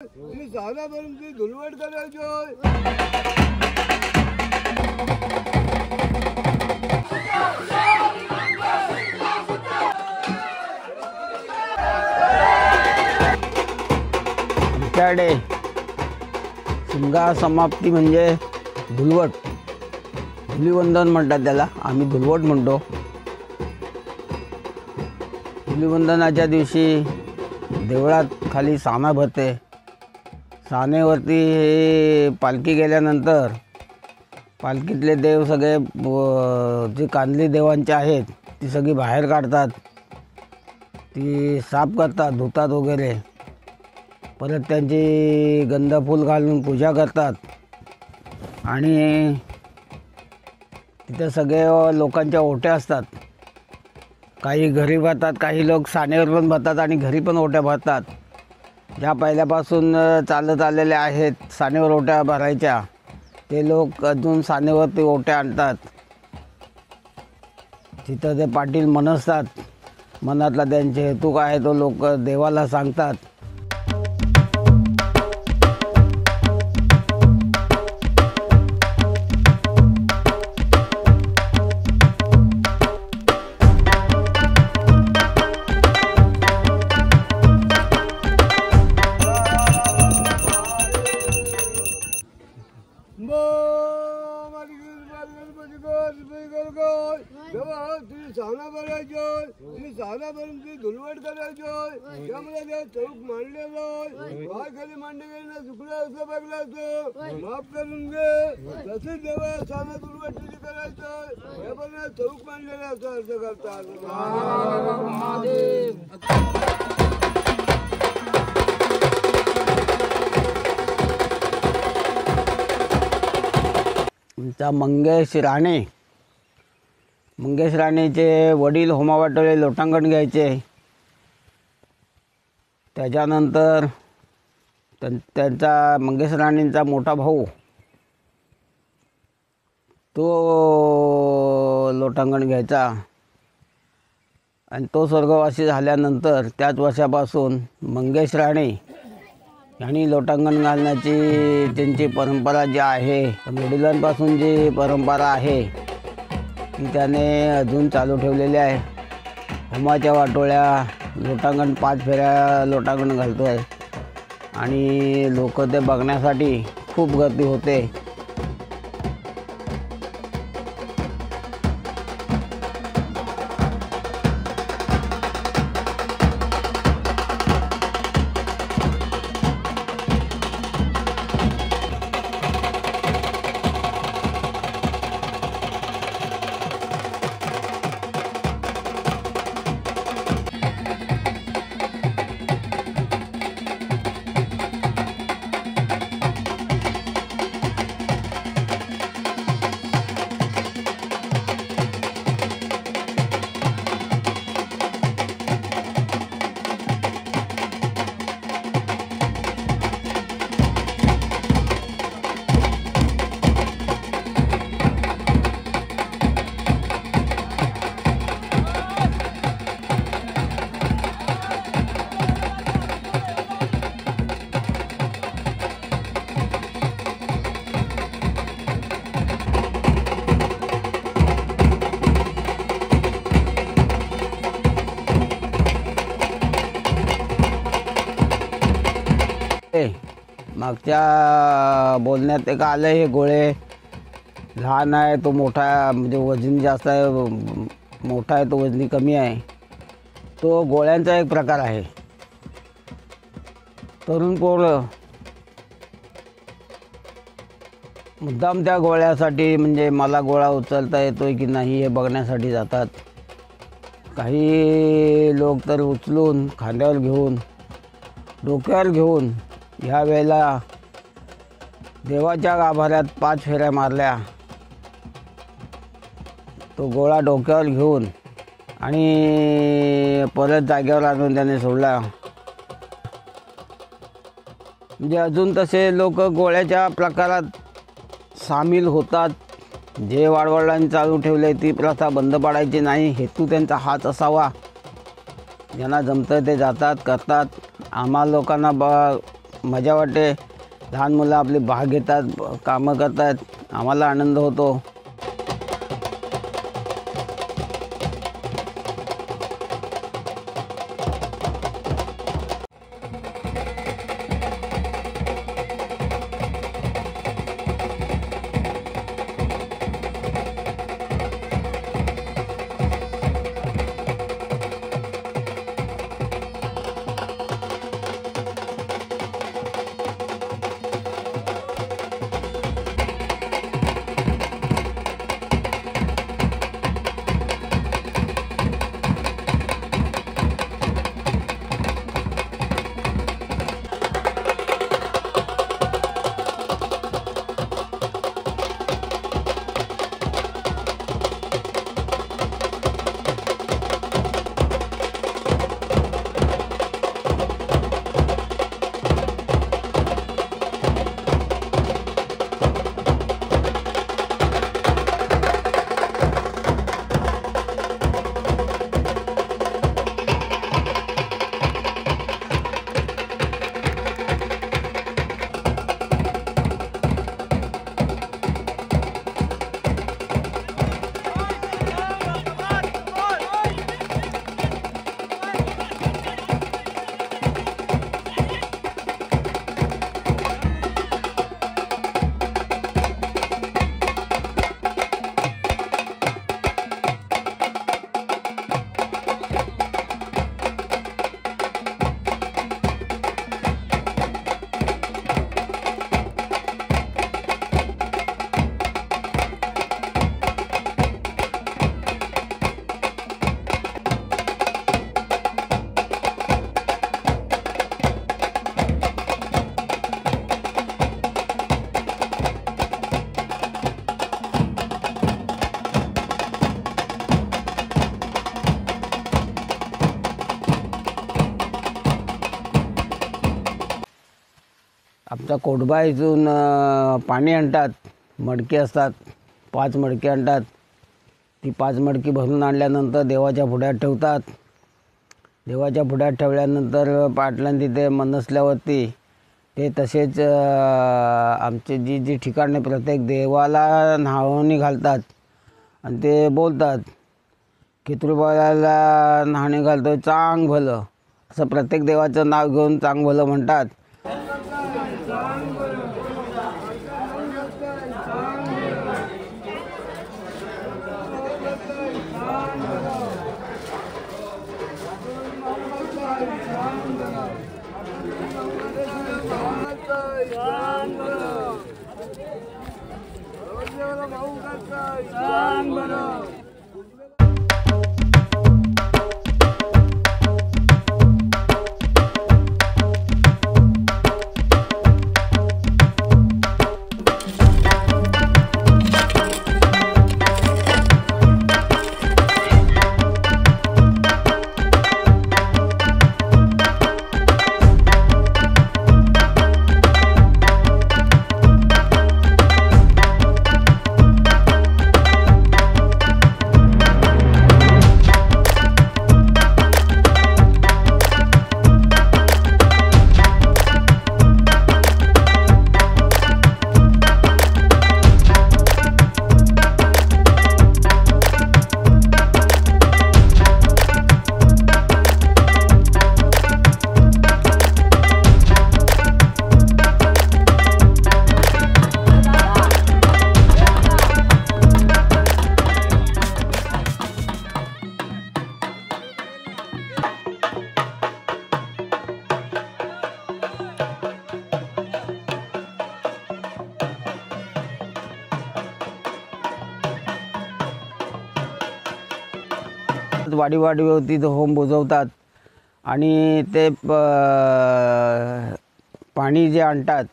तुम्ही साधा भरून ती धुलवट करायचो। आमच्याकडे शिमगा समाप्ती म्हणजे धुलवट, धुलीवंदन म्हणतात त्याला, आम्ही धुलवट म्हणतो। धुलीवंदनाच्या दिवशी देवळात खाली साना भरते। सानेवरती पालखी गेल्यानंतर पालखीतले देव सगळे जी कांदली देवांचे आहेत ती सगळी बाहेर काढतात, ती साफ करतात, धुतात वगैरे। परत त्यांची गंधफूल घालून पूजा करतात आणि तिथे सगळे लोकांच्या ओट्या असतात। काही घरी भरतात, काही लोक सानेवर पण भरतात आणि घरी पण ओट्या भरतात। ज्या पहिल्यापासून चालत आलेले आहेत सानेवर ओट्या भरायच्या ते लोक अजून सानेवरती ओट्या आणतात। तिथं ते पाटील मनसतात, मनातला त्यांचे हेतू काय आहे तो लोक देवाला सांगतात। साना भरायचो, तुम्ही साना भरून ती धुलवट करायचो। त्यामुळे ते चौक मांडलेलं पाय खाली मांडले गेले ना, चुकलं असं बघलं असं माफ करून घे। तसेच देवा साना धुलवट करायचं, हे पण चौक मांडलेलं असं अर्थ करतात। मंगेश राणेचे वडील होमावाटोळे लोटांगण घ्यायचे। त्याच्यानंतर त्यांचा मंगेश राणेंचा मोठा भाऊ तो लोटांगण घ्यायचा आणि तो स्वर्गवासी झाल्यानंतर त्याच वर्षापासून मंगेश राणे यांनी लोटांगण घालण्याची त्यांची परंपरा जी आहे, वडिलांपासून जी परंपरा आहे ती त्याने अजून चालू ठेवलेली आहे। होमाच्या वाटोळ्या लोटांगण 5 फेऱ्या लोटांगण घालतो आहे आणि लोक ते बघण्यासाठी खूप गर्दी होते। मागच्या बोलण्यात एक आलं, हे गोळे लहान आहे तो मोठा, म्हणजे वजन जास्त आहे, मोठा आहे तो वजनी कमी आहे, तो गोळ्यांचा एक प्रकार आहे। तरुण पोरं मुद्दाम त्या गोळ्यासाठी, म्हणजे मला गोळा उचलता येतोय की नाही हे बघण्यासाठी जातात। काही लोक तर उचलून खांद्यावर घेऊन डोक्यावर घेऊन ह्या वेळेला देवाच्या गाभाऱ्यात 5 फेऱ्या मारल्या, तो गोळा डोक्यावर घेऊन आणि परत जागेवर आणून त्याने सोडला। म्हणजे अजून तसे लोक गोळ्याच्या प्रकारात सामील होतात। जे वाडवडिलांनी चालू ठेवले ती प्रथा बंद पाडायची नाही, हेतू त्यांचा हाच असावा। ज्यांना जमतं ते जातात, करतात। आम्हा लोकांना मजा वाटते. लहान मुलं आपली भाग घेतात, कामं करतात, आम्हाला आनंद होतो. आमचा कोटबा इथून पाणी आणतात. मडकी असतात, 5 मडकी आणतात. ती 5 मडकी भरून आणल्यानंतर देवाच्या पुढ्यात ठेवतात. देवाच्या पुढ्यात ठेवल्यानंतर पाटलां तिथे मनसल्यावरती ते तसेच आमचे जी ठिकाणे प्रत्येक देवाला न्हावणी घालतात आणि ते बोलतात की त्रिबाळाला न्हावणी घालतो चांग भलं, असं प्रत्येक देवाचं नाव घेऊन चांग भलं म्हणतात. वाडीवरती होम बुजवतात आणि ते पाणी जे आणतात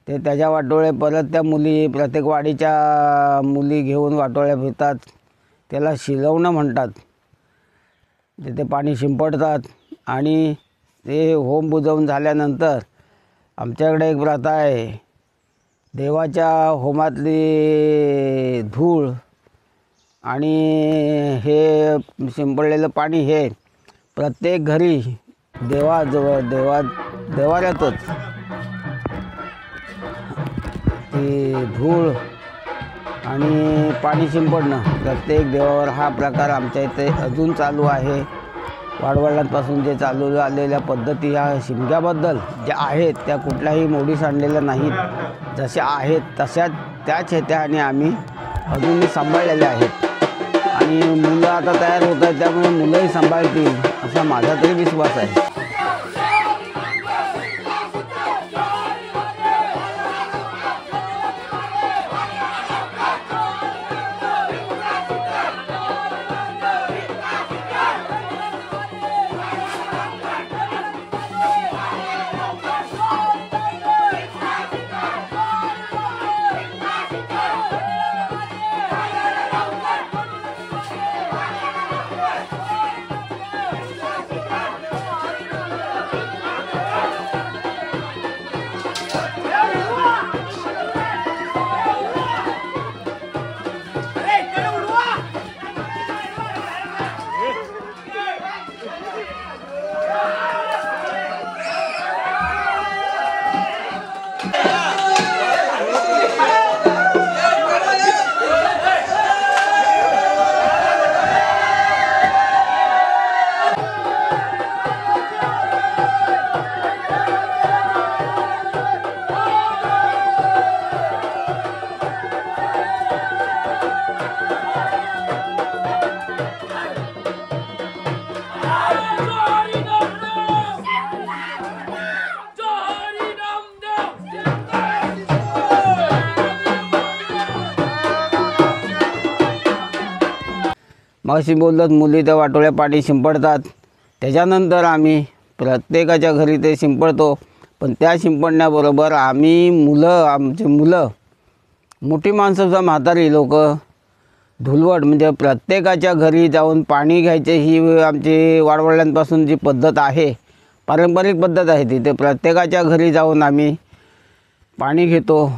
ते त्याच्या वाटोळे परत त्या मुली प्रत्येक वाडीच्या मुली घेऊन वाटोळ्या फिरतात. त्याला शिलवणं म्हणतात. ते पाणी शिंपडतात आणि ते होम बुजवून झाल्यानंतर आमच्याकडे एक प्रथा आहे. देवाच्या होमातली धूळ आणि हे शिंपडलेलं पाणी हे प्रत्येक घरी देवाऱ्यातच ती धूळ आणि पाणी शिंपडणं प्रत्येक देवावर हा प्रकार आमच्या इथे अजून चालू आहे. वाडवडिलांपासून जे चालू आलेल्या पद्धती ह्या शिमग्याबद्दल ज्या आहेत त्या कुठल्याही मोडीस आणलेल्या नाहीत. जशा आहेत त्याच ह्याच्या आणि आम्ही अजूनही सांभाळलेल्या आहेत. आणि मुलं आता तयार होत आहेत, त्यामुळे मुलंही सांभाळतील असा माझा तरी विश्वास आहे. मगाशी बोलत मुली त्या वाटोळ्या पाणी शिंपडतात. त्याच्यानंतर आम्ही प्रत्येकाच्या घरी ते शिंपडतो. पण त्या शिंपडण्याबरोबर आमची मुलं मोठी माणसं म्हातारी लोक धुलवट म्हणजे प्रत्येकाच्या घरी जाऊन पाणी घ्यायचे ही आमची वाडवडिलांपासून जी पद्धत आहे, पारंपरिक पद्धत आहे ती. ते प्रत्येकाच्या घरी जाऊन आम्ही पाणी घेतो.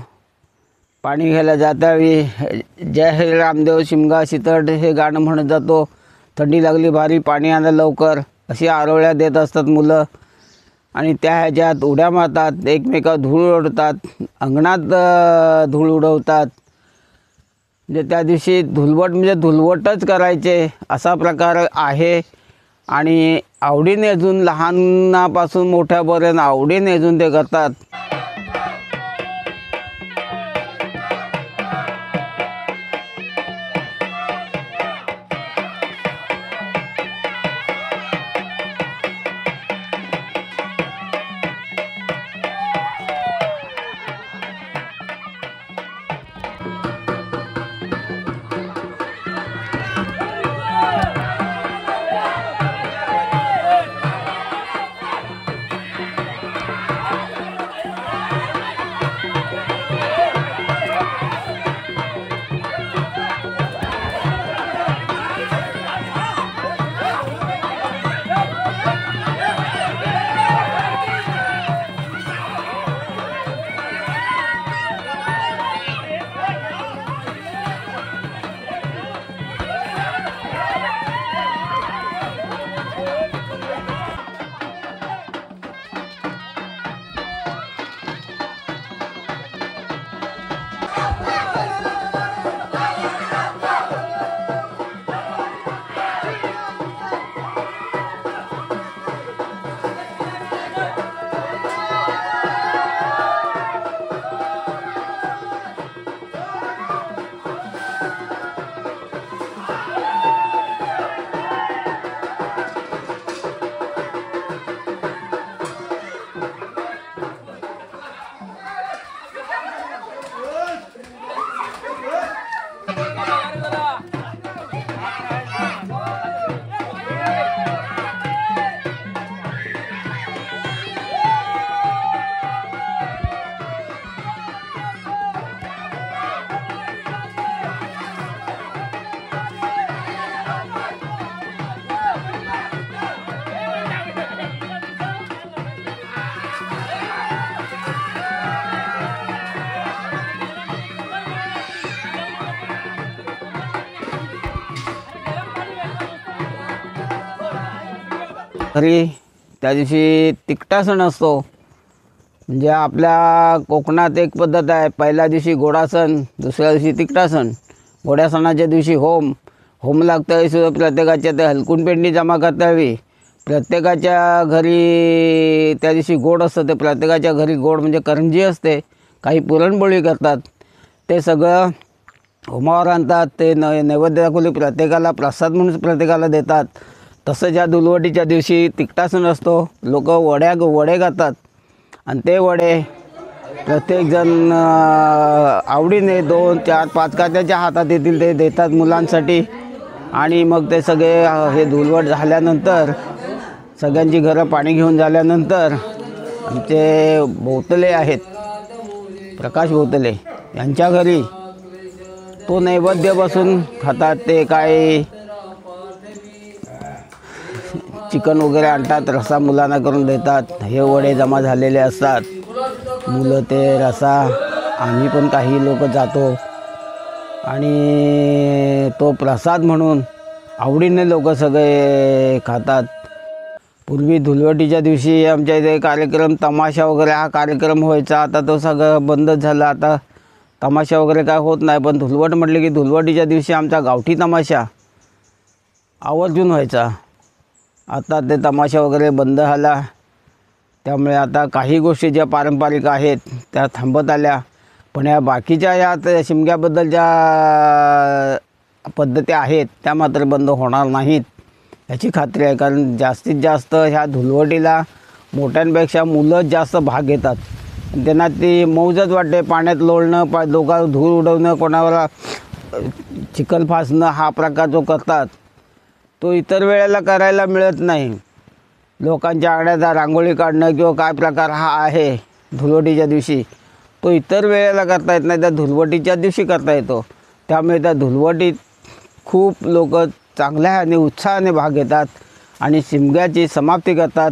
पाणी घ्यायला जातावेळी जय हे रामदेव शिमगा शीतळ हे गाणं म्हणत जातो. थंडी लागली भारी पाणी आणा लवकर अशी आरोळ्या देत असतात मुलं. आणि त्या ह्याच्यात उड्या मारतात, एकमेका धूळ उडवतात, अंगणात धूळ उडवतात. म्हणजे त्या दिवशी धुलवट म्हणजे धुलवटच करायचे असा प्रकार आहे. आणि आवडीने अजून लहानापासून मोठ्यापर्यंत आवडीने अजून ते करतात. घरी त्या दिवशी तिकटा सण असतो. म्हणजे आपल्या कोकणात एक पद्धत आहे, पहिल्या दिवशी गोडासन, दुसऱ्या दिवशी तिकटासन. गोड्या सणाच्या दिवशी होम लागतं आहे सुद्धा प्रत्येकाच्या ते हलकून पेंडी जमा करता यावी. प्रत्येकाच्या घरी त्या दिवशी गोड असतं, ते प्रत्येकाच्या घरी गोड म्हणजे करंजी असते, काही पुरणपोळी करतात. ते सगळं होमावर आणतात, ते नैवेद्य दाखवले प्रत्येकाला प्रसाद म्हणून प्रत्येकाला देतात. तसं ज्या धुलवटीच्या दिवशी तिकटासन असतो, लोक वडे करतात आणि ते वडे प्रत्येकजण आवडीने 2, 4, 5 का त्याच्या हातात येतील ते देतात मुलांसाठी. आणि मग ते सगळे हे धुलवट झाल्यानंतर सगळ्यांची घरं पाणी घेऊन झाल्यानंतर आमचे भोवतले आहेत, प्रकाश भोवतले, यांच्या घरी तो नैवेद्य बसून खातात. ते काय चिकन वगैरे आणतात, रस्सा मुलांना करून देतात. हे वडे जमा झालेले असतात, मुलं ते रस्सा, आम्ही पण काही लोक जातो आणि तो प्रसाद म्हणून आवडीने लोक सगळे खातात. पूर्वी धुलवटीच्या दिवशी आमच्या इथे कार्यक्रम, तमाशा वगैरे हा कार्यक्रम व्हायचा. आता तो सगळं बंदच झाला. आता तमाशा वगैरे काय होत नाही. पण धुलवट म्हटलं की धुलवटीच्या दिवशी आमचा गावठी तमाशा आवर्जून व्हायचा. आता ते तमाशा वगैरे बंद झाला, त्यामुळे आता काही गोष्टी ज्या पारंपरिक आहेत त्या थांबत आल्या. पण या बाकीच्या यात शिमग्याबद्दल ज्या पद्धती आहेत त्या मात्र बंद होणार नाहीत याची खात्री आहे. कारण जास्तीत जास्त ह्या धुलवटीला मोठ्यांपेक्षा मुलं जास्त भाग घेतात. त्यांना ती मौजच वाटते. पाण्यात लोळणं, डोक्यावर धूळ उडवणं, कोणाला चिखल फासणं हा प्रकार जो करतात तो इतर वेळेला करायला मिळत नाही. लोकांच्या अंगणात रांगोळी काढणं किंवा काय प्रकार हा आहे धुलवटीच्या दिवशी, तो इतर वेळेला करता येत नाही, त्या धुलवटीच्या दिवशी करता येतो. त्यामुळे त्या धुलवटीत खूप लोक चांगल्या आणि उत्साहाने भाग घेतात आणि शिमग्याची समाप्ती करतात.